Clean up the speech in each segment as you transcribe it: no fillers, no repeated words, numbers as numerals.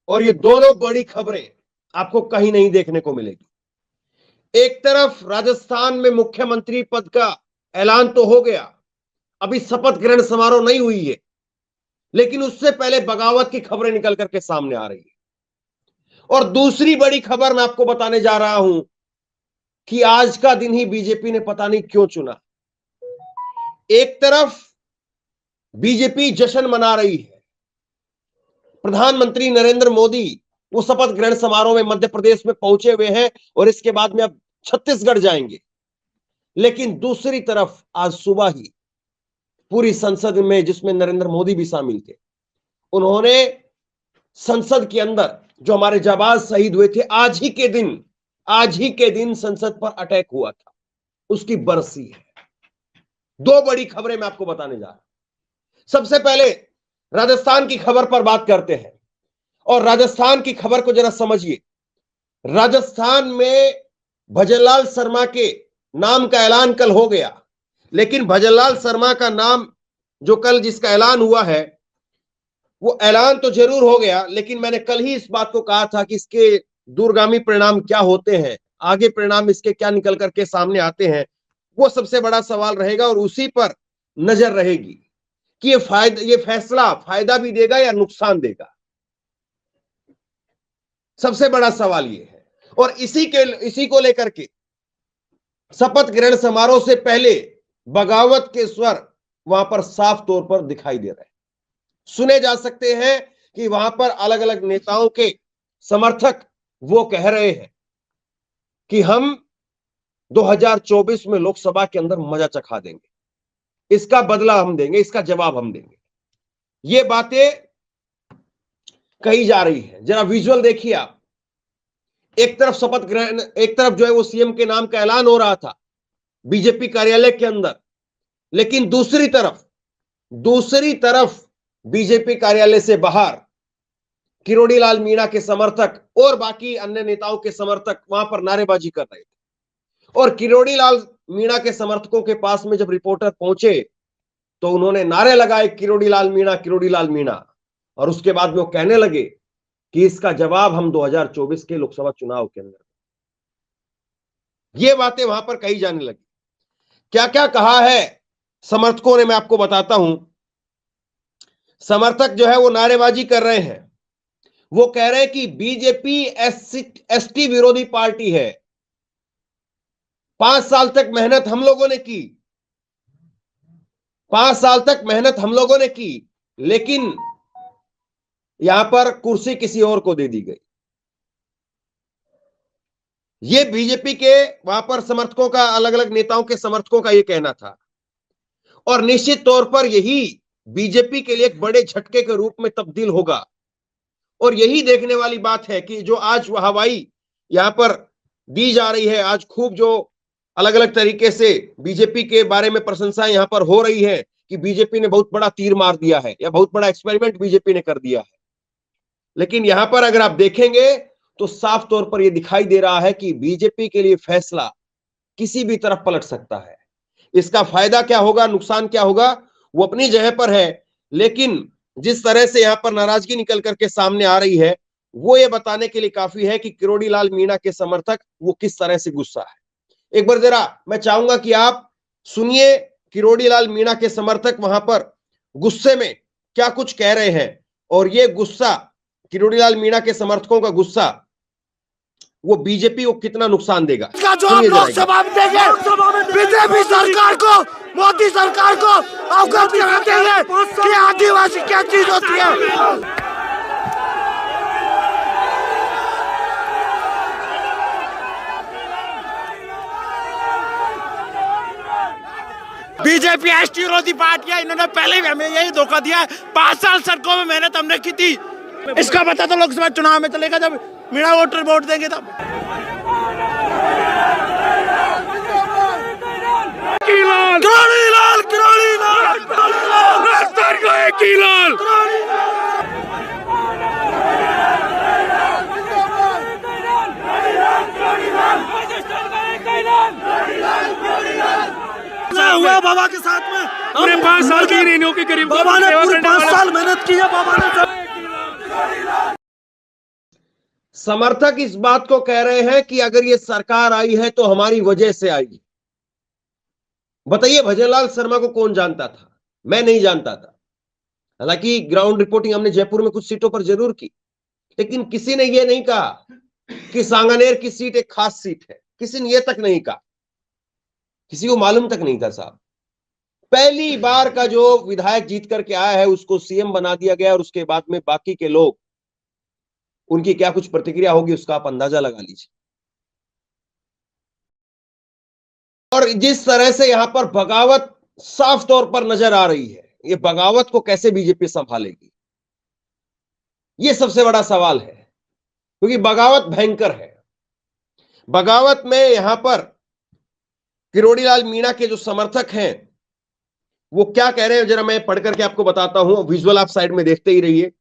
और ये दोनों बड़ी खबरें आपको कहीं नहीं देखने को मिलेगी। एक तरफ राजस्थान में मुख्यमंत्री पद का ऐलान तो हो गया, अभी शपथ ग्रहण समारोह नहीं हुई है, लेकिन उससे पहले बगावत की खबरें निकल करके सामने आ रही है। और दूसरी बड़ी खबर मैं आपको बताने जा रहा हूं कि आज का दिन ही बीजेपी ने पता नहीं क्यों चुना। एक तरफ बीजेपी जश्न मना रही है, प्रधानमंत्री नरेंद्र मोदी वो शपथ ग्रहण समारोह में मध्य प्रदेश में पहुंचे हुए हैं और इसके बाद में अब छत्तीसगढ़ जाएंगे। लेकिन दूसरी तरफ आज सुबह ही पूरी संसद में, जिसमें नरेंद्र मोदी भी शामिल थे, उन्होंने संसद के अंदर जो हमारे जाबाज शहीद हुए थे, आज ही के दिन संसद पर अटैक हुआ था, उसकी बरसी है। दो बड़ी खबरें मैं आपको बताने जा रहा हूं। सबसे पहले राजस्थान की खबर पर बात करते हैं और राजस्थान की खबर को जरा समझिए। राजस्थान में भजनलाल शर्मा के नाम का ऐलान कल हो गया, लेकिन भजनलाल शर्मा का नाम जो कल जिसका ऐलान हुआ है, वो ऐलान तो जरूर हो गया, लेकिन मैंने कल ही इस बात को कहा था कि इसके दूरगामी परिणाम क्या होते हैं, आगे परिणाम इसके क्या निकल करके सामने आते हैं, वो सबसे बड़ा सवाल रहेगा और उसी पर नजर रहेगी कि ये फैसला फायदा भी देगा या नुकसान देगा। सबसे बड़ा सवाल ये है। और इसी को लेकर के शपथ ग्रहण समारोह से पहले बगावत के स्वर वहां पर साफ तौर पर दिखाई दे रहे हैं, सुने जा सकते हैं कि वहां पर अलग अलग नेताओं के समर्थक वो कह रहे हैं कि हम 2024 में लोकसभा के अंदर मजा चखा देंगे, इसका बदला हम देंगे, इसका जवाब हम देंगे। ये बातें कही जा रही है। जरा विजुअल देखिए आप। एक तरफ शपथ ग्रहण, एक तरफ जो है वो सीएम के नाम का ऐलान हो रहा था बीजेपी कार्यालय के अंदर, लेकिन दूसरी तरफ बीजेपी कार्यालय से बाहर किरोड़ी लाल मीणा के समर्थक और बाकी अन्य नेताओं के समर्थक वहां पर नारेबाजी कर रहे थे। और किरोड़ी लाल मीणा के समर्थकों के पास में जब रिपोर्टर पहुंचे तो उन्होंने नारे लगाए, किरोड़ी लाल मीणा, किरोड़ी लाल मीणा। और उसके बाद में वो कहने लगे कि इसका जवाब हम 2024 के लोकसभा चुनाव के अंदर। ये बातें वहां पर कही जाने लगी। क्या क्या कहा है समर्थकों ने, मैं आपको बताता हूं। समर्थक जो है वो नारेबाजी कर रहे हैं, वो कह रहे हैं कि बीजेपी एसटी विरोधी पार्टी है। 5 साल तक मेहनत हम लोगों ने की, 5 साल तक मेहनत हम लोगों ने की, लेकिन यहां पर कुर्सी किसी और को दे दी गई। ये बीजेपी के वहां पर समर्थकों का, अलग अलग नेताओं के समर्थकों का ये कहना था। और निश्चित तौर पर यही बीजेपी के लिए एक बड़े झटके के रूप में तब्दील होगा। और यही देखने वाली बात है कि जो आज हवाई यहां पर दी जा रही है, आज खूब जो अलग अलग तरीके से बीजेपी के बारे में प्रशंसा यहां पर हो रही है कि बीजेपी ने बहुत बड़ा तीर मार दिया है या बहुत बड़ा एक्सपेरिमेंट बीजेपी ने कर दिया है। लेकिन यहां पर अगर आप देखेंगे तो साफ तौर पर यह दिखाई दे रहा है कि बीजेपी के लिए फैसला किसी भी तरफ पलट सकता है। इसका फायदा क्या होगा, नुकसान क्या होगा, वो अपनी जगह पर है, लेकिन जिस तरह से यहां पर नाराजगी निकल करके सामने आ रही है, वो ये बताने के लिए काफी है कि किरोड़ी लाल मीणा के समर्थक वो किस तरह से गुस्सा है। एक बार जरा मैं चाहूंगा कि आप सुनिए किरोड़ी लाल मीणा के समर्थक वहां पर गुस्से में क्या कुछ कह रहे हैं, और ये गुस्सा, किरोड़ी लाल मीणा के समर्थकों का गुस्सा, वो बीजेपी को कितना नुकसान देगा। इसका जवाब लोकसभा में देंगे। बीजेपी सरकार को, मोदी सरकार को अवगत कराते हैं कि आदिवासी क्या चीज होती है। बीजेपी एसटी विरोधी पार्टी है, इन्होंने पहले भी हमें यही धोखा दिया है। 5 साल सड़कों में मेहनत हमने की थी, इसका पता तो लोकसभा चुनाव में चलेगा जब मीणा वोट देंगे तब। हुआ बाबा के साथ में पूरे 5 साल की रेनियों के करीब बाबा ने पूरे 5 साल मेहनत की है बाबा ने। समर्थक इस बात को कह रहे हैं कि अगर ये सरकार आई है तो हमारी वजह से आई। बताइए, भजनलाल शर्मा को कौन जानता था? मैं नहीं जानता था। हालांकि ग्राउंड रिपोर्टिंग हमने जयपुर में कुछ सीटों पर जरूर की, लेकिन किसी ने यह नहीं कहा कि सांगानेर की सीट एक खास सीट है। किसी ने यह तक नहीं कहा, किसी को मालूम तक नहीं था। साहब, पहली बार का जो विधायक जीत करके आया है उसको सीएम बना दिया गया, और उसके बाद में बाकी के लोग, उनकी क्या कुछ प्रतिक्रिया होगी उसका आप अंदाजा लगा लीजिए। और जिस तरह से यहां पर बगावत साफ तौर पर नजर आ रही है, ये बगावत को कैसे बीजेपी संभालेगी, ये सबसे बड़ा सवाल है। क्योंकि बगावत भयंकर है। बगावत में यहां पर किरोड़ीलाल मीणा के जो समर्थक हैं वो क्या कह रहे हैं, जरा मैं पढ़ करके आपको बताता हूं। विजुअल आप साइड में देखते ही रहिए।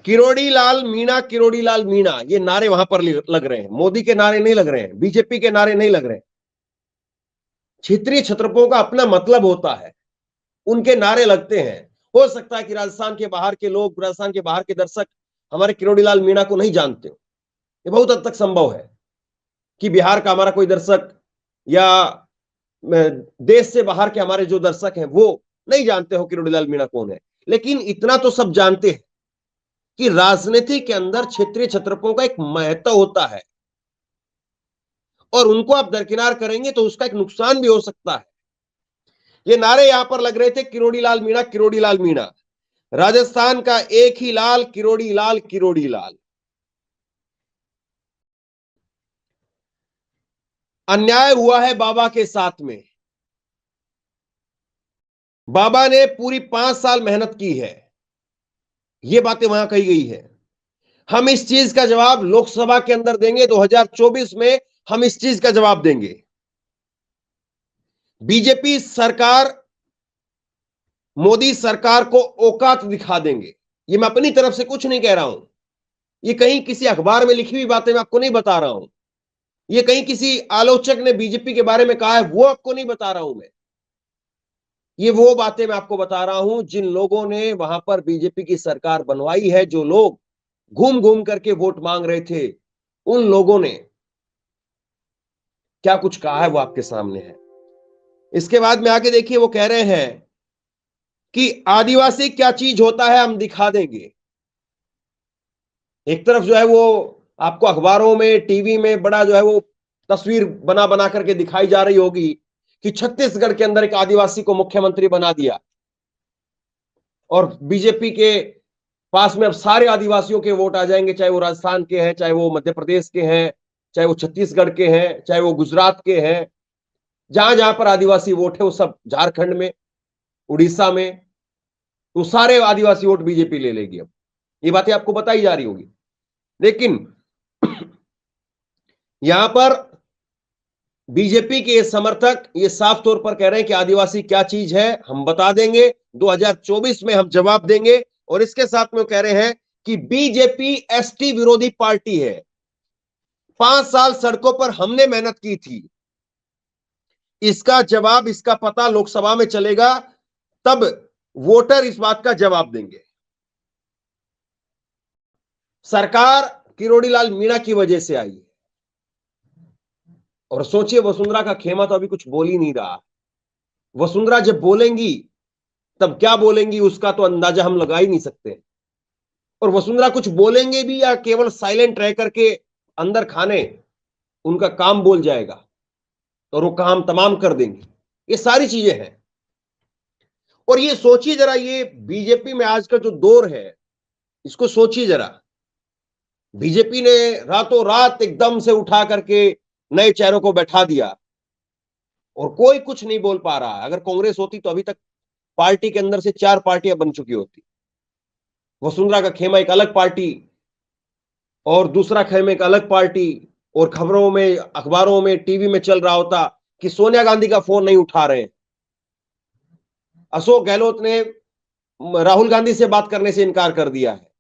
किरोड़ीलाल मीणा, ये नारे वहां पर लग रहे हैं। मोदी के नारे नहीं लग रहे हैं, बीजेपी के नारे नहीं लग रहे हैं। क्षेत्रीय छत्रपों का अपना मतलब होता है, उनके नारे लगते हैं। हो सकता है कि राजस्थान के बाहर के लोग, राजस्थान के बाहर के दर्शक हमारे किरोड़ीलाल मीणा को नहीं जानते हो। ये बहुत हद तक संभव है कि बिहार का हमारा कोई दर्शक या देश से बाहर के हमारे जो दर्शक हैं वो नहीं जानते हो किरोड़ीलाल मीणा कौन है। लेकिन इतना तो सब जानते हैं कि राजनीति के अंदर क्षेत्रीय छत्रपों का एक महत्व होता है, और उनको आप दरकिनार करेंगे तो उसका एक नुकसान भी हो सकता है। ये नारे यहां पर लग रहे थे, किरोड़ीलाल मीणा, राजस्थान का एक ही लाल, किरोड़ीलाल। अन्याय हुआ है बाबा के साथ में। बाबा ने पूरी 5 साल मेहनत की है, ये बातें वहां कही गई है। हम इस चीज का जवाब लोकसभा के अंदर देंगे। 2024 में हम इस चीज का जवाब देंगे। बीजेपी सरकार, मोदी सरकार को औकात दिखा देंगे। ये मैं अपनी तरफ से कुछ नहीं कह रहा हूं, ये कहीं किसी अखबार में लिखी हुई बातें मैं आपको नहीं बता रहा हूं, ये कहीं किसी आलोचक ने बीजेपी के बारे में कहा है वो आपको नहीं बता रहा हूं मैं। ये वो बातें मैं आपको बता रहा हूं जिन लोगों ने वहां पर बीजेपी की सरकार बनवाई है। जो लोग घूम घूम करके वोट मांग रहे थे, उन लोगों ने क्या कुछ कहा है वो आपके सामने है। इसके बाद में आगे देखिए, वो कह रहे हैं कि आदिवासी क्या चीज होता है हम दिखा देंगे। एक तरफ जो है वो आपको अखबारों में, टीवी में बड़ा जो है वो तस्वीर बना बना करके दिखाई जा रही होगी कि छत्तीसगढ़ के अंदर एक आदिवासी को मुख्यमंत्री बना दिया, और बीजेपी के पास में अब सारे आदिवासियों के वोट आ जाएंगे, चाहे वो राजस्थान के हैं, चाहे वो मध्य प्रदेश के हैं, चाहे वो छत्तीसगढ़ के हैं, चाहे वो गुजरात के हैं। जहां जहां पर आदिवासी वोट है वो सब, झारखंड में, उड़ीसा में, तो सारे आदिवासी वोट बीजेपी ले लेगी। अब ये बातें आपको बताई जा रही होगी, लेकिन यहां पर बीजेपी के समर्थक ये साफ तौर पर कह रहे हैं कि आदिवासी क्या चीज है हम बता देंगे, 2024 में हम जवाब देंगे। और इसके साथ में वो कह रहे हैं कि बीजेपी एसटी विरोधी पार्टी है। 5 साल सड़कों पर हमने मेहनत की थी, इसका जवाब, इसका पता लोकसभा में चलेगा, तब वोटर इस बात का जवाब देंगे। सरकार किरोड़ीलाल मीणा की वजह से आई है। और सोचिए, वसुंधरा का खेमा तो अभी कुछ बोल ही नहीं रहा। वसुंधरा जब बोलेंगी तब क्या बोलेंगी उसका तो अंदाजा हम लगा ही नहीं सकते। और वसुंधरा कुछ बोलेंगे भी या केवल साइलेंट रह करके अंदर खाने, उनका काम बोल जाएगा और वो काम तमाम कर देंगी। ये सारी चीजें हैं। और ये सोचिए जरा, ये बीजेपी में आज का जो दौर है इसको सोचिए जरा। बीजेपी ने रातों रात एकदम से उठा करके नए चेहरों को बैठा दिया और कोई कुछ नहीं बोल पा रहा है। अगर कांग्रेस होती तो अभी तक पार्टी के अंदर से 4 पार्टियां बन चुकी होती। वसुंधरा का खेमा एक अलग पार्टी और दूसरा खेमा एक अलग पार्टी, और खबरों में, अखबारों में, टीवी में चल रहा होता कि सोनिया गांधी का फोन नहीं उठा रहे। अशोक गहलोत ने राहुल गांधी से बात करने से इनकार कर दिया है।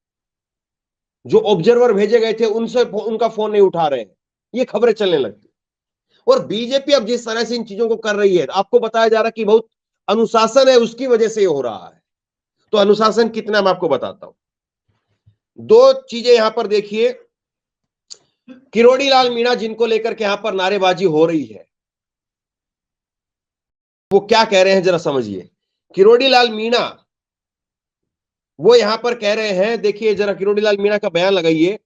जो ऑब्जर्वर भेजे गए थे उनसे उनका फोन नहीं उठा रहे हैं। ये खबरें चलने लगती। और बीजेपी अब जिस तरह से इन चीजों को कर रही है, आपको बताया जा रहा है कि बहुत अनुशासन है, उसकी वजह से ये हो रहा है। तो अनुशासन कितना मैं आपको बताता हूं। दो चीजें यहां पर देखिए, किरोड़ी लाल मीणा जिनको लेकर के यहां पर नारेबाजी हो रही है, वो क्या कह रहे हैं जरा समझिए। किरोड़ी लाल मीणा वो यहां पर कह रहे हैं, देखिए जरा किरोड़ी लाल मीणा का बयान लगाइए।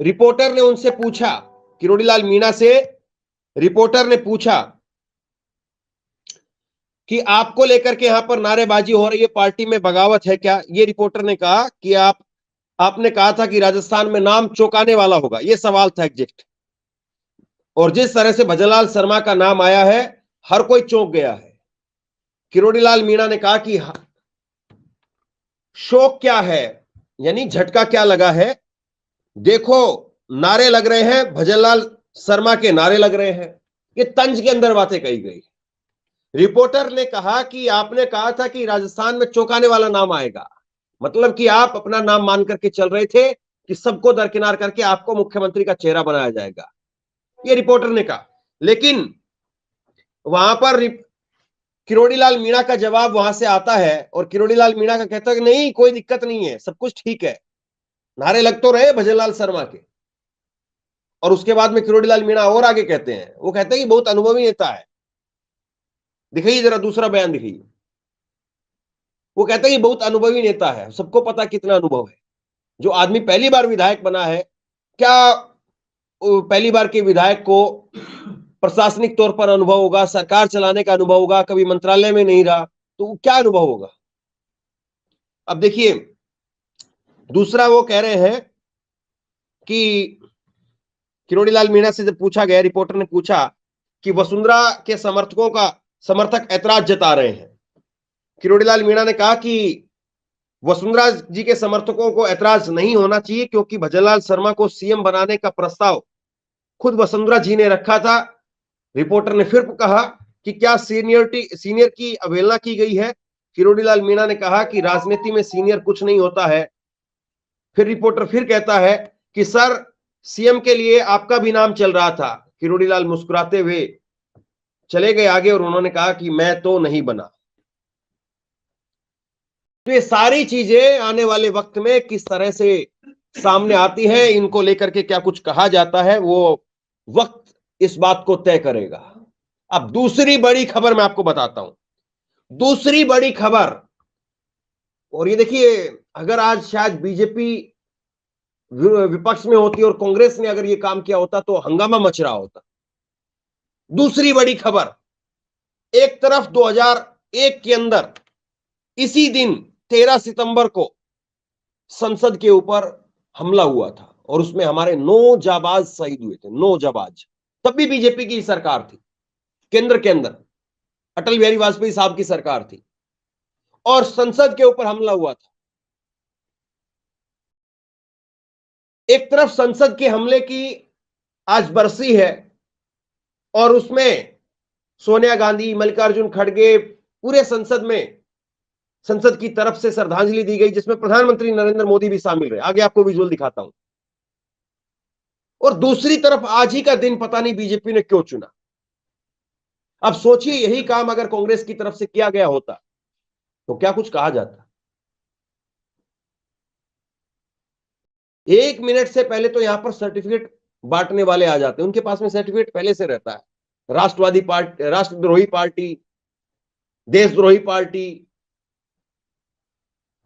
रिपोर्टर ने उनसे पूछा, किरोड़ी लाल मीणा से रिपोर्टर ने पूछा कि आपको लेकर के यहां पर नारेबाजी हो रही है, पार्टी में बगावत है क्या? ये रिपोर्टर ने कहा कि आपने कहा था कि राजस्थान में नाम चौंकाने वाला होगा, ये सवाल था एग्जैक्ट। और जिस तरह से भजनलाल शर्मा का नाम आया है, हर कोई चौंक गया है। किरोड़ी लाल मीणा ने कहा कि शौक क्या है, यानी झटका क्या लगा है? देखो नारे लग रहे हैं, भजनलाल शर्मा के नारे लग रहे हैं। ये तंज के अंदर बातें कही गई। रिपोर्टर ने कहा कि आपने कहा था कि राजस्थान में चौंकाने वाला नाम आएगा, मतलब कि आप अपना नाम मान करके चल रहे थे कि सबको दरकिनार करके आपको मुख्यमंत्री का चेहरा बनाया जाएगा, ये रिपोर्टर ने कहा। लेकिन वहां पर किरोड़ी लाल मीणा का जवाब वहां से आता है और किरोड़ी लाल मीणा का कहता है कि नहीं कोई दिक्कत नहीं है, सब कुछ ठीक है, नारे लग तो रहे भजनलाल शर्मा के। और उसके बाद में किरोड़ी लाल मीणा और आगे कहते हैं, वो कहते हैं कि बहुत अनुभवी नेता है। दिखाइए जरा दूसरा बयान दिखाइए। वो कहते हैं कि बहुत अनुभवी नेता है, सबको पता कितना अनुभव है। जो आदमी पहली बार विधायक बना है, क्या पहली बार के विधायक को प्रशासनिक तौर पर अनुभव होगा, सरकार चलाने का अनुभव होगा, कभी मंत्रालय में नहीं रहा, तो क्या अनुभव होगा? अब देखिए दूसरा वो कह रहे हैं कि किरोड़ी लाल मीणा से जब पूछा गया, रिपोर्टर ने पूछा कि वसुंधरा के समर्थक ऐतराज जता रहे हैं। किरोड़ी लाल मीणा ने कहा कि वसुंधरा जी के समर्थकों को ऐतराज नहीं होना चाहिए, क्योंकि भजनलाल शर्मा को सीएम बनाने का प्रस्ताव खुद वसुंधरा जी ने रखा था। रिपोर्टर ने फिर कहा कि क्या सीनियर की अवहेलना की गई है? किरोड़ी लाल मीणा ने कहा कि राजनीति में सीनियर कुछ नहीं होता है। फिर रिपोर्टर फिर कहता है कि सर सीएम के लिए आपका भी नाम चल रहा था। किरोड़ी लाल मुस्कुराते हुए चले गए आगे और उन्होंने कहा कि मैं तो नहीं बना। तो ये सारी चीजें आने वाले वक्त में किस तरह से सामने आती है, इनको लेकर के क्या कुछ कहा जाता है, वो वक्त इस बात को तय करेगा। अब दूसरी बड़ी खबर मैं आपको बताता हूं, दूसरी बड़ी खबर। और ये देखिए, अगर आज शायद बीजेपी विपक्ष में होती और कांग्रेस ने अगर ये काम किया होता तो हंगामा मच रहा होता। दूसरी बड़ी खबर, एक तरफ 2001 के अंदर इसी दिन 13 सितंबर को संसद के ऊपर हमला हुआ था और उसमें हमारे 9 जाबाज शहीद हुए थे, 9 जाबाज। तब भी बीजेपी की सरकार थी, केंद्र के अंदर अटल बिहारी वाजपेयी साहब की सरकार थी और संसद के ऊपर हमला हुआ था। एक तरफ संसद के हमले की आज बरसी है और उसमें सोनिया गांधी, मल्लिकार्जुन खड़गे, पूरे संसद की तरफ से श्रद्धांजलि दी गई, जिसमें प्रधानमंत्री नरेंद्र मोदी भी शामिल रहे। आगे आपको विजुअल दिखाता हूं। और दूसरी तरफ आज ही का दिन पता नहीं बीजेपी ने क्यों चुना। अब सोचिए, यही काम अगर कांग्रेस की तरफ से किया गया होता तो क्या कुछ कहा जाता। 1 मिनट से पहले तो यहां पर सर्टिफिकेट बांटने वाले आ जाते हैं, उनके पास में सर्टिफिकेट पहले से रहता है। राष्ट्रवादी पार्टी, राष्ट्रद्रोही पार्टी, देशद्रोही पार्टी,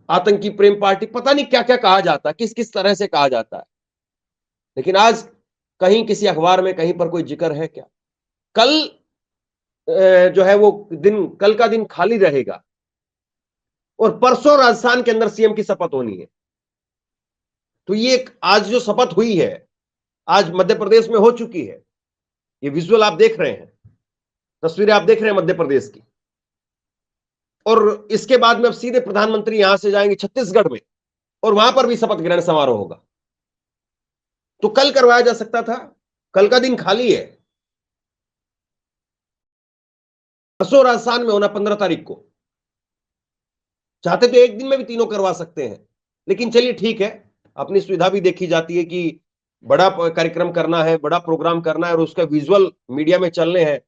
आतंकी प्रेम पार्टी, पता नहीं क्या क्या कहा जाता है, किस किस तरह से कहा जाता है। लेकिन आज कहीं किसी अखबार में कहीं पर कोई जिक्र है क्या? कल जो है वो दिन, कल का दिन खाली रहेगा और परसों राजस्थान के अंदर सीएम की शपथ होनी है। तो ये आज जो शपथ हुई है, आज मध्य प्रदेश में हो चुकी है। ये विजुअल आप देख रहे हैं, तस्वीरें आप देख रहे हैं मध्य प्रदेश की। और इसके बाद में अब सीधे प्रधानमंत्री यहां से जाएंगे छत्तीसगढ़ में और वहां पर भी शपथ ग्रहण समारोह होगा। तो कल करवाया जा सकता था, कल का दिन खाली है। परसों राजस्थान में होना 15 तारीख को, चाहते तो एक दिन में भी तीनों करवा सकते हैं, लेकिन चलिए ठीक है, अपनी सुविधा भी देखी जाती है कि बड़ा कार्यक्रम करना है, बड़ा प्रोग्राम करना है और उसका विजुअल मीडिया में चलने हैं।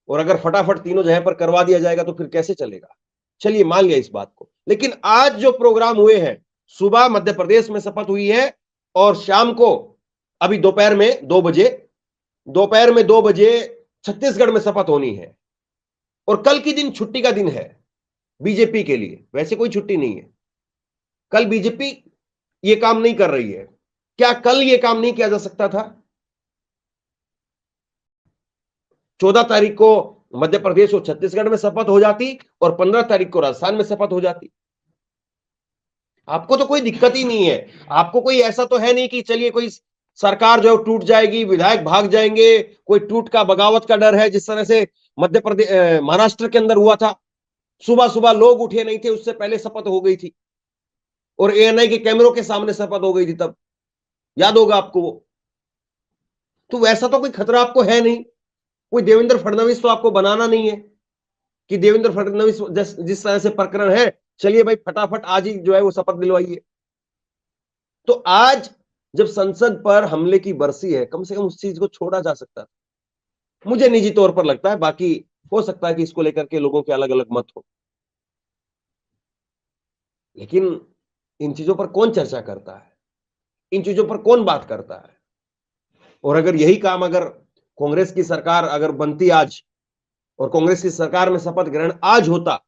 और अगर फटाफट तीनों जगह पर करवा दिया जाएगा तो फिर कैसे चलेगा? चलिए मान लिया इस बात को। लेकिन आज जो प्रोग्राम हुए हैं, सुबह मध्य प्रदेश में शपथ हुई है और शाम को अभी दोपहर में 2 बजे छत्तीसगढ़ में शपथ होनी है। और कल की दिन छुट्टी का दिन है बीजेपी के लिए, वैसे कोई छुट्टी नहीं है। कल बीजेपी ये काम नहीं कर रही है। क्या कल ये काम नहीं किया जा सकता था? 14 तारीख को मध्य प्रदेश और छत्तीसगढ़ में शपथ हो जाती और 15 तारीख को राजस्थान में शपथ हो जाती। आपको तो कोई दिक्कत ही नहीं है। आपको कोई ऐसा तो है नहीं कि चलिए कोई सरकार जो है टूट जाएगी, विधायक भाग जाएंगे, कोई टूट का बगावत का डर है, जिस तरह से मध्य प्रदेश महाराष्ट्र के अंदर हुआ था। सुबह सुबह लोग उठे नहीं थे, उससे पहले शपथ हो गई थी और एएनआई के कैमरों के सामने शपथ हो गई थी, तब याद होगा आपको वो। तो वैसा तो कोई खतरा आपको है नहीं। कोई देवेंद्र फडणवीस तो आपको बनाना नहीं है कि देवेंद्र फडणवीस जिस तरह से प्रकरण है, चलिए भाई फटाफट आज ही जो है वो शपथ दिलवाइए। तो आज जब संसद पर हमले की बरसी है, कम से कम उस चीज को छोड़ा जा सकता था, मुझे निजी तौर पर लगता है। बाकी हो सकता है कि इसको लेकर के लोगों के अलग अलग मत हो, लेकिन इन चीजों पर कौन चर्चा करता है, इन चीजों पर कौन बात करता है? और अगर यही काम अगर कांग्रेस की सरकार अगर बनती आज और कांग्रेस की सरकार में शपथ ग्रहण आज होता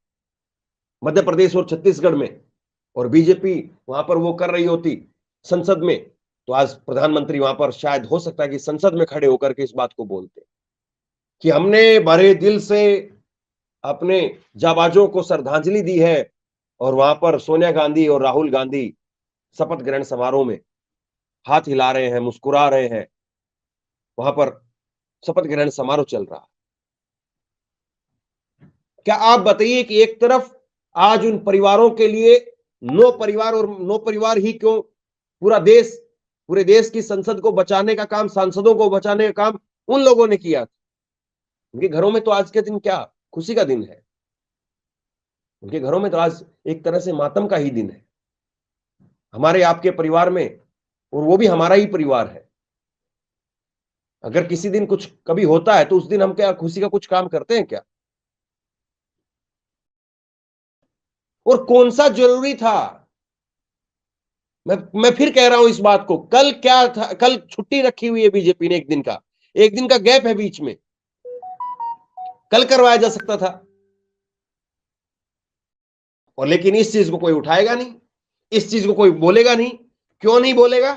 मध्य प्रदेश और छत्तीसगढ़ में, और बीजेपी वहां पर वो कर रही होती संसद में, तो आज प्रधानमंत्री वहां पर शायद हो सकता है कि संसद में खड़े होकर के इस बात को बोलते कि हमने बड़े दिल से अपने जाबाजों को श्रद्धांजलि दी है। और वहां पर सोनिया गांधी और राहुल गांधी शपथ ग्रहण समारोह में हाथ हिला रहे हैं, मुस्कुरा रहे हैं, वहां पर शपथ ग्रहण समारोह चल रहा है। क्या आप बताइए कि एक तरफ आज उन परिवारों के लिए नो परिवार, और नो परिवार ही क्यों, पूरे देश की संसद को बचाने का काम, सांसदों को बचाने का काम उन लोगों ने किया। उनके घरों में तो आज के दिन क्या खुशी का दिन है, उनके घरों में तो आज एक तरह से मातम का ही दिन है। हमारे आपके परिवार में, और वो भी हमारा ही परिवार है, अगर किसी दिन कुछ कभी होता है तो उस दिन हम क्या खुशी का कुछ काम करते हैं क्या? और कौन सा जरूरी था? मैं फिर कह रहा हूं इस बात को, कल क्या था? कल छुट्टी रखी हुई है बीजेपी ने, एक दिन का गैप है बीच में, कल करवाया जा सकता था। और लेकिन इस चीज को कोई उठाएगा नहीं, इस चीज को कोई बोलेगा नहीं। क्यों नहीं बोलेगा?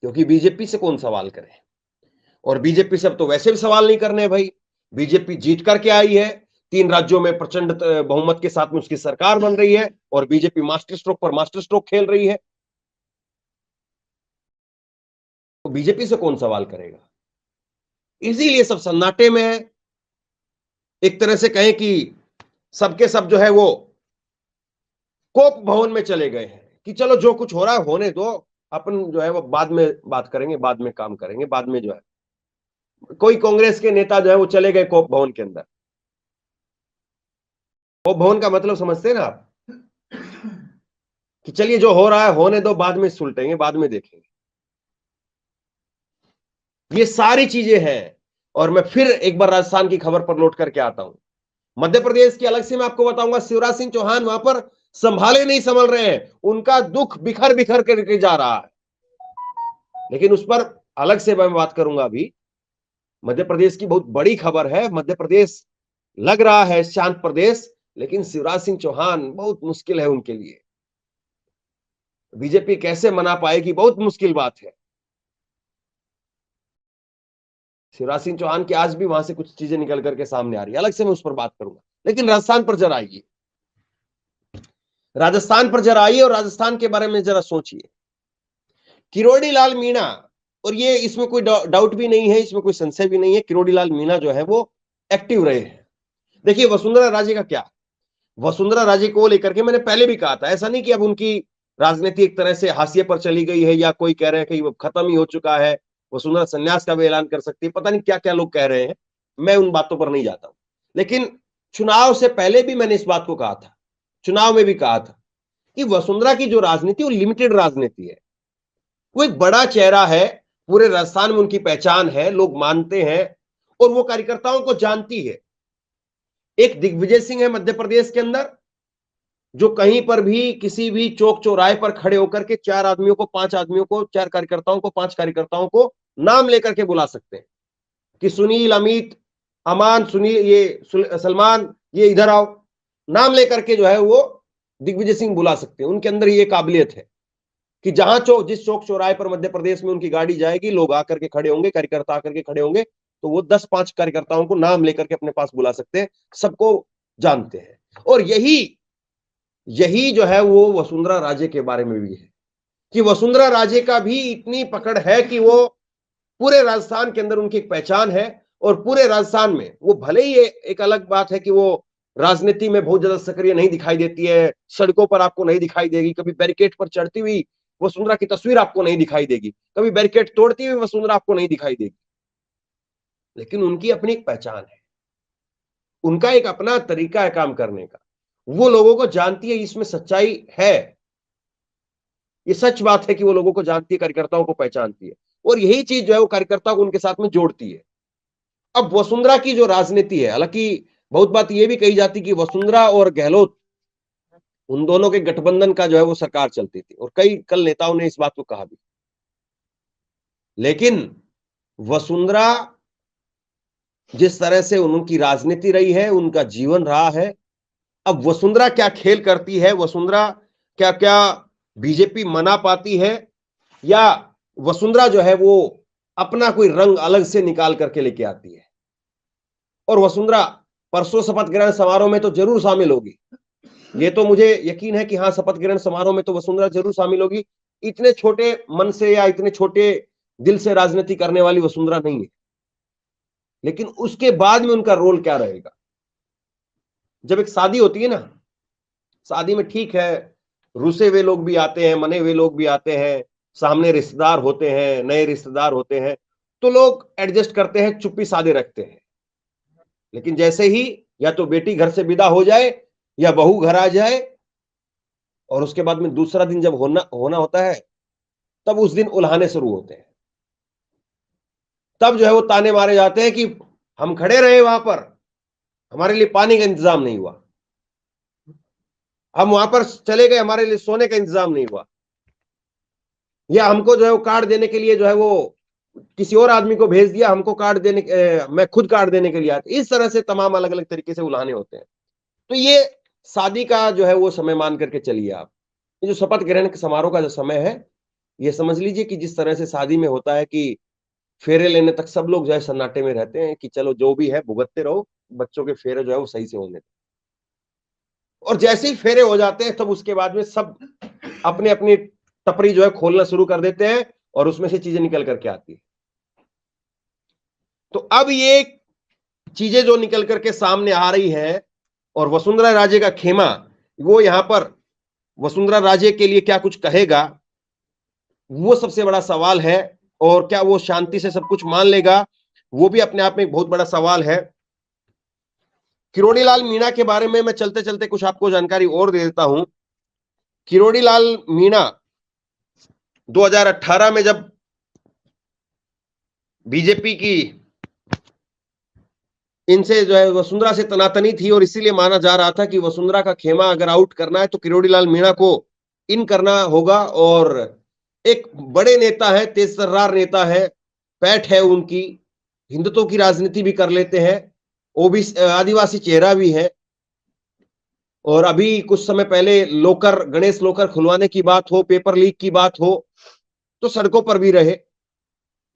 क्योंकि बीजेपी से कौन सवाल करे, और बीजेपी से अब तो वैसे भी सवाल नहीं करने भाई। बीजेपी जीत करके आई है, 3 राज्यों में प्रचंड बहुमत के साथ में उसकी सरकार बन रही है, और बीजेपी मास्टर स्ट्रोक पर मास्टर स्ट्रोक खेल रही है। तो बीजेपी से कौन सवाल करेगा? इसीलिए सब सन्नाटे में है। एक तरह से कहें कि सबके सब जो है वो कोप भवन में चले गए हैं कि चलो जो कुछ हो रहा है होने दो, अपन जो है वो बाद में बात करेंगे, बाद में काम करेंगे, बाद में जो है। कोई कांग्रेस के नेता जो है वो चले गए कोप भवन के अंदर। कोप भवन का मतलब समझते हैं ना आप, कि चलिए जो हो रहा है होने दो, बाद में सुलटेंगे, बाद में देखेंगे। ये सारी चीजें हैं। और मैं फिर एक बार राजस्थान की खबर पर लौट करके आता हूं। मध्य प्रदेश की अलग से मैं आपको बताऊंगा, शिवराज सिंह चौहान वहां पर संभाले नहीं संभल रहे हैं, उनका दुख बिखर बिखर करके जा रहा है। लेकिन उस पर अलग से मैं बात करूंगा। अभी मध्य प्रदेश की बहुत बड़ी खबर है। मध्य प्रदेश लग रहा है शांत प्रदेश, लेकिन शिवराज सिंह चौहान बहुत मुश्किल है उनके लिए। बीजेपी कैसे मना पाएगी, बहुत मुश्किल बात है। शिवराज सिंह चौहान की आज भी वहां से कुछ चीजें निकल करके सामने आ रही है, अलग से मैं उस पर बात करूंगा। लेकिन राजस्थान पर जरा आइए, राजस्थान पर जरा आइए और राजस्थान के बारे में जरा सोचिए। किरोड़ी लाल मीणा, और ये इसमें कोई डाउट भी नहीं है, इसमें कोई संशय भी नहीं है, किरोड़ी लाल मीणा जो है वो एक्टिव रहे हैं। देखिए वसुंधरा राजे का क्या, वसुंधरा राजे को लेकर के मैंने पहले भी कहा था, ऐसा नहीं कि अब उनकी राजनीति एक तरह से हाशिए पर चली गई है, या कोई कह रहे हैं कि वो खत्म ही हो चुका है, वसुंधरा संन्यास का भी ऐलान कर सकती है, पता नहीं क्या क्या लोग कह रहे हैं, मैं उन बातों पर नहीं जाता हूं। लेकिन चुनाव से पहले भी मैंने इस बात को कहा था, चुनाव में भी कहा था कि वसुंधरा की जो राजनीति वो लिमिटेड राजनीति है। वो एक बड़ा चेहरा है, पूरे राजस्थान में उनकी पहचान है, लोग मानते हैं, और वो कार्यकर्ताओं को जानती है। एक दिग्विजय सिंह है मध्य प्रदेश के अंदर, जो कहीं पर भी किसी भी चौक चौराहे पर खड़े होकर के 4 आदमियों को, 5 आदमियों को, 4 कार्यकर्ताओं को, 5 कार्यकर्ताओं को नाम लेकर के बुला सकते हैं कि सुनील, अमित, अमान, सुनील, ये सलमान, ये इधर आओ, नाम लेकर के जो है वो दिग्विजय सिंह बुला सकते हैं। उनके अंदर ये काबिलियत है कि जहां जिस चौक चौराहे पर मध्य प्रदेश में उनकी गाड़ी जाएगी, लोग आकर के खड़े होंगे, कार्यकर्ता आकर के खड़े होंगे, तो वो 10-5 कार्यकर्ताओं को नाम लेकर के अपने पास बुला सकते हैं, सबको जानते हैं। और यही जो है वो वसुंधरा राजे के बारे में भी है कि वसुंधरा राजे का भी इतनी पकड़ है कि वो पूरे राजस्थान के अंदर उनकी एक पहचान है। और पूरे राजस्थान में वो भले ही एक अलग बात है कि वो राजनीति में बहुत ज्यादा सक्रिय नहीं दिखाई देती है, सड़कों पर आपको नहीं दिखाई देगी, कभी बैरिकेड पर चढ़ती हुई वसुंधरा की तस्वीर आपको नहीं दिखाई देगी, कभी बैरिकेड तोड़ती हुई वसुंधरा आपको नहीं दिखाई देगी, लेकिन उनकी अपनी एक पहचान है, उनका एक अपना तरीका है काम करने का, वो लोगों को जानती है, इसमें सच्चाई है, ये सच बात है कि वो लोगों को जानती है, कार्यकर्ताओं को पहचानती है, और यही चीज जो है वो कार्यकर्ताओं को उनके साथ में जोड़ती है। अब वसुंधरा की जो राजनीति है, हालांकि बहुत बात यह भी कही जाती कि वसुंधरा और गहलोत, उन दोनों के गठबंधन का जो है वो सरकार चलती थी, और कई कल नेताओं ने इस बात को कहा भी, लेकिन वसुंधरा जिस तरह से उनकी राजनीति रही है, उनका जीवन रहा है, अब वसुंधरा क्या खेल करती है, वसुंधरा क्या क्या बीजेपी मना पाती है, या वसुंधरा जो है वो अपना कोई रंग अलग से निकाल करके लेके आती है। और वसुंधरा परसों शपथ ग्रहण समारोह में तो जरूर शामिल होगी, ये तो मुझे यकीन है कि हाँ, शपथ ग्रहण समारोह में तो वसुंधरा जरूर शामिल होगी। इतने छोटे मन से या इतने छोटे दिल से राजनीति करने वाली वसुंधरा नहीं है, लेकिन उसके बाद में उनका रोल क्या रहेगा। जब एक शादी होती है ना, शादी में ठीक है, रुसे हुए लोग भी आते हैं, मने हुए लोग भी आते हैं, सामने रिश्तेदार होते हैं, नए रिश्तेदार होते हैं, तो लोग एडजस्ट करते हैं, चुप्पी साधे रखते हैं। लेकिन जैसे ही या तो बेटी घर से विदा हो जाए या बहू घर आ जाए, और उसके बाद में दूसरा दिन जब होना होता है, तब उस दिन उल्हाने शुरू होते हैं, तब जो है वो ताने मारे जाते हैं कि हम खड़े रहे वहां पर, हमारे लिए पानी का इंतजाम नहीं हुआ, हम वहां पर चले गए, हमारे लिए सोने का इंतजाम नहीं हुआ, या हमको जो है वो कार्ड देने के लिए जो है वो किसी और आदमी को भेज दिया, हमको कार्ड देने मैं खुद कार्ड देने के लिए आता। इस तरह से तमाम अलग अलग तरीके से उल्हाने होते हैं। तो ये शादी का जो है वो समय मान करके चलिए आप। ये जो शपथ ग्रहण के समारोह का जो समय है, ये समझ लीजिए कि जिस तरह से शादी में होता है कि फेरे लेने तक सब लोग जो है सन्नाटे में रहते हैं कि चलो जो भी है भुगतते रहो, बच्चों के फेरे जो है वो सही से होने। और जैसे ही फेरे हो जाते हैं, तब उसके बाद में सब अपने अपनी टपरी जो है खोलना शुरू कर देते हैं, और उसमें से चीजें निकल करके आती है। तो अब ये चीजें जो निकल करके सामने आ रही है, और वसुंधरा राजे का खेमा, वो यहां पर वसुंधरा राजे के लिए क्या कुछ कहेगा, वो सबसे बड़ा सवाल है। और क्या वो शांति से सब कुछ मान लेगा, वो भी अपने आप में एक बहुत बड़ा सवाल है। किरोड़ी लाल मीणा के बारे में मैं चलते चलते कुछ आपको जानकारी और दे देता हूं। किरोड़ी लाल मीणा 2018 में जब बीजेपी की इनसे जो है वसुंधरा से तनातनी थी, और इसीलिए माना जा रहा था कि वसुंधरा का खेमा अगर आउट करना है तो किरोड़ी लाल मीणा को इन करना होगा। और एक बड़े नेता है, तेज तर्रार नेता है, पैठ है उनकी, हिंदुत्व की राजनीति भी कर लेते हैं, ओबीसी आदिवासी चेहरा भी है। और अभी कुछ समय पहले लोकर, गणेश लोकर खुलवाने की बात हो, पेपर लीक की बात हो, तो सड़कों पर भी रहे।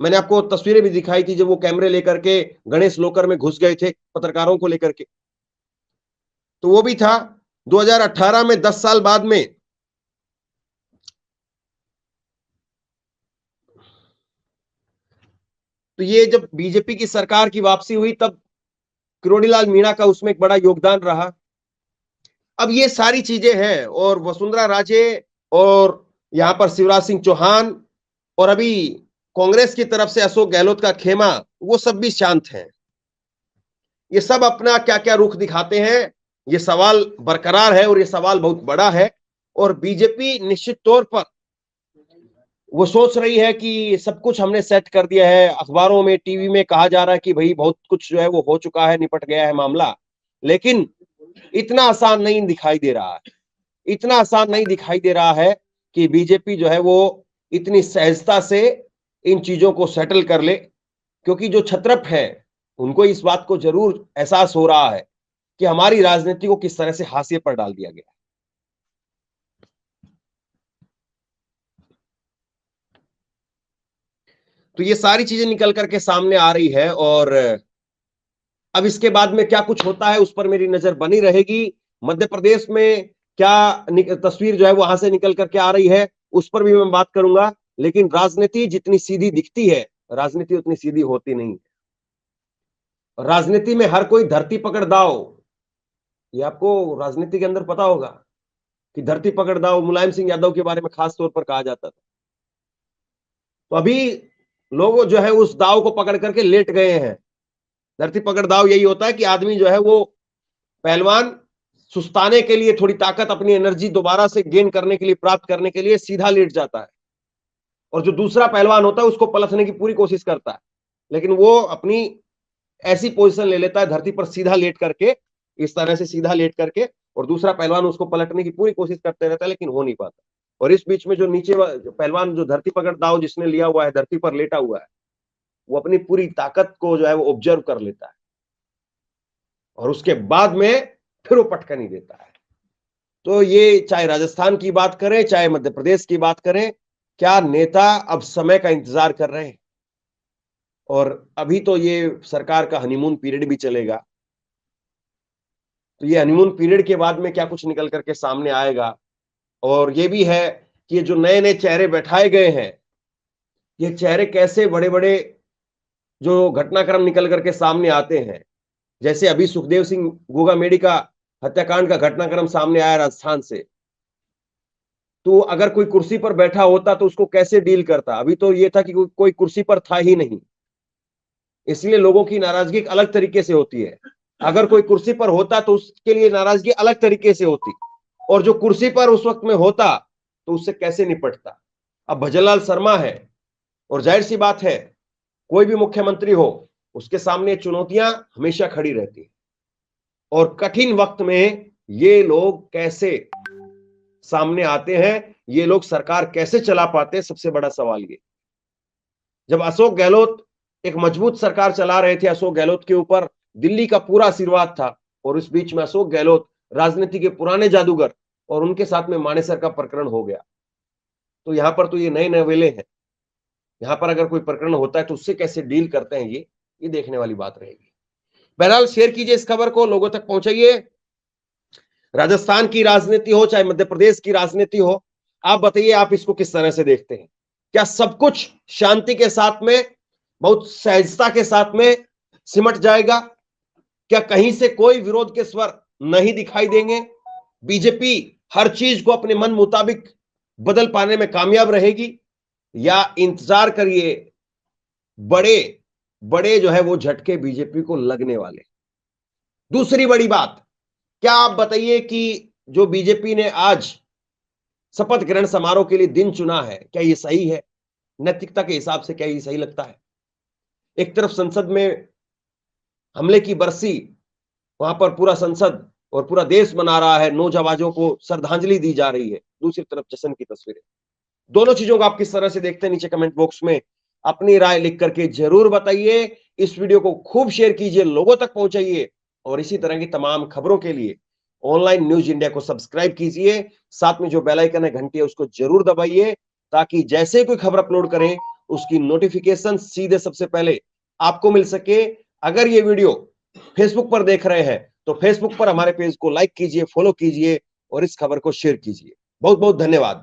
मैंने आपको तस्वीरें भी दिखाई थी जब वो कैमरे लेकर के गणेश लोकर में घुस गए थे पत्रकारों को लेकर के, तो वो भी था। 2018 में 10 साल बाद में तो ये जब बीजेपी की सरकार की वापसी हुई, तब किरोड़ी लाल मीणा का उसमें एक बड़ा योगदान रहा। अब ये सारी चीजें हैं, और वसुंधरा राजे और यहां पर शिवराज सिंह चौहान, और अभी कांग्रेस की तरफ से अशोक गहलोत का खेमा, वो सब भी शांत हैं। ये सब अपना क्या क्या रुख दिखाते हैं, ये सवाल बरकरार है, और ये सवाल बहुत बड़ा है। और बीजेपी निश्चित तौर पर वो सोच रही है कि सब कुछ हमने सेट कर दिया है। अखबारों में, टीवी में कहा जा रहा है कि भाई बहुत कुछ जो है वो हो चुका है, निपट गया है मामला, लेकिन इतना आसान नहीं दिखाई दे रहा है। इतना आसान नहीं दिखाई दे रहा है कि बीजेपी जो है वो इतनी सहजता से इन चीजों को सेटल कर ले, क्योंकि जो छत्रप है उनको इस बात को जरूर एहसास हो रहा है कि हमारी राजनीति को किस तरह से हाशिए पर डाल दिया गया। तो ये सारी चीजें निकल करके सामने आ रही है, और अब इसके बाद में क्या कुछ होता है उस पर मेरी नजर बनी रहेगी। मध्य प्रदेश में क्या तस्वीर जो है वहां से निकल करके आ रही है उस पर भी मैं बात करूंगा। लेकिन राजनीति जितनी सीधी दिखती है, राजनीति उतनी सीधी होती नहीं। राजनीति में हर कोई धरती पकड़ दाव, ये आपको राजनीति के अंदर पता होगा कि धरती पकड़ दाव मुलायम सिंह यादव के बारे में खास तौर पर कहा जाता था। तो अभी लोग जो है उस दाव को पकड़ करके लेट गए हैं। धरती पकड़ दाव यही होता है कि आदमी जो है वो पहलवान सुस्ताने के लिए, थोड़ी ताकत, अपनी एनर्जी दोबारा से गेन करने के लिए, प्राप्त करने के लिए सीधा लेट जाता है, और जो दूसरा पहलवान होता है उसको पलटने की पूरी कोशिश करता है, लेकिन वो अपनी ऐसी पोजीशन ले लेता है धरती पर सीधा लेट करके, इस तरह से सीधा लेट करके, और दूसरा पहलवान उसको पलटने की पूरी कोशिश करते रहता है लेकिन हो नहीं पाता। और इस बीच में जो नीचे पहलवान जो धरती पकड़ दाव जिसने लिया हुआ है, धरती पर लेटा हुआ है, वो अपनी पूरी ताकत को जो है वो ऑब्जर्व कर लेता है, और उसके बाद में फिर वो पटका नहीं देता है। तो ये चाहे राजस्थान की बात करें, चाहे मध्य प्रदेश की बात करें, क्या नेता अब समय का इंतजार कर रहे हैं। और अभी तो ये सरकार का हनीमून पीरियड भी चलेगा, तो ये हनीमून पीरियड के बाद में क्या कुछ निकल करके सामने आएगा। और ये भी है कि ये जो नए नए चेहरे बैठाए गए हैं, ये चेहरे कैसे बड़े बड़े जो घटनाक्रम निकल करके सामने आते हैं। जैसे अभी सुखदेव सिंह गोगामेडी का हत्याकांड का घटनाक्रम सामने आया राजस्थान से, तो अगर कोई कुर्सी पर बैठा होता तो उसको कैसे डील करता। अभी तो ये था कि कोई कुर्सी पर था ही नहीं, इसलिए लोगों की नाराजगी एक अलग तरीके से होती है। अगर कोई कुर्सी पर होता तो उसके लिए नाराजगी अलग तरीके से होती, और जो कुर्सी पर उस वक्त में होता तो उससे कैसे निपटता। अब भजनलाल शर्मा है, और जाहिर सी बात है कोई भी मुख्यमंत्री हो उसके सामने चुनौतियां हमेशा खड़ी रहती है, और कठिन वक्त में ये लोग कैसे सामने आते हैं, ये लोग सरकार कैसे चला पाते हैं, सबसे बड़ा सवाल ये। जब अशोक गहलोत एक मजबूत सरकार चला रहे थे, अशोक गहलोत के ऊपर दिल्ली का पूरा आशीर्वाद था, और इस बीच में अशोक गहलोत राजनीति के पुराने जादूगर, और उनके साथ में मानेसर का प्रकरण हो गया। तो यहां पर तो ये नए नवेले हैं, यहां पर अगर कोई प्रकरण होता है तो उससे कैसे डील करते हैं ये देखने वाली बात रहेगी। बहरहाल शेयर कीजिए इस खबर को, लोगों तक पहुंचाइए। राजस्थान की राजनीति हो चाहे मध्य प्रदेश की राजनीति हो, आप बताइए आप इसको किस तरह से देखते हैं। क्या सब कुछ शांति के साथ में, बहुत सहजता के साथ में सिमट जाएगा? क्या कहीं से कोई विरोध के स्वर नहीं दिखाई देंगे? बीजेपी हर चीज को अपने मन मुताबिक बदल पाने में कामयाब रहेगी, या इंतजार करिए बड़े बड़े जो है वो झटके बीजेपी को लगने वाले। दूसरी बड़ी बात, क्या आप बताइए कि जो बीजेपी ने आज शपथ ग्रहण समारोह के लिए दिन चुना है, क्या ये सही है? नैतिकता के हिसाब से क्या ये सही लगता है? एक तरफ संसद में हमले की बरसी, वहां पर पूरा संसद और पूरा देश मना रहा है, नौजवानों को श्रद्धांजलि दी जा रही है, दूसरी तरफ जश्न की तस्वीरें। दोनों चीजों को आप किस तरह से देखते हैं, नीचे कमेंट बॉक्स में अपनी राय लिख करके जरूर बताइए। इस वीडियो को खूब शेयर कीजिए, लोगों तक पहुंचाइए, और इसी तरह की तमाम खबरों के लिए ऑनलाइन न्यूज इंडिया को सब्सक्राइब कीजिए। साथ में जो बेल आइकन है, घंटी है, उसको जरूर दबाइए, ताकि जैसे कोई खबर अपलोड करें उसकी नोटिफिकेशन सीधे सबसे पहले आपको मिल सके। अगर ये वीडियो फेसबुक पर देख रहे हैं तो फेसबुक पर हमारे पेज को लाइक कीजिए, फॉलो कीजिए, और इस खबर को शेयर कीजिए। बहुत बहुत धन्यवाद।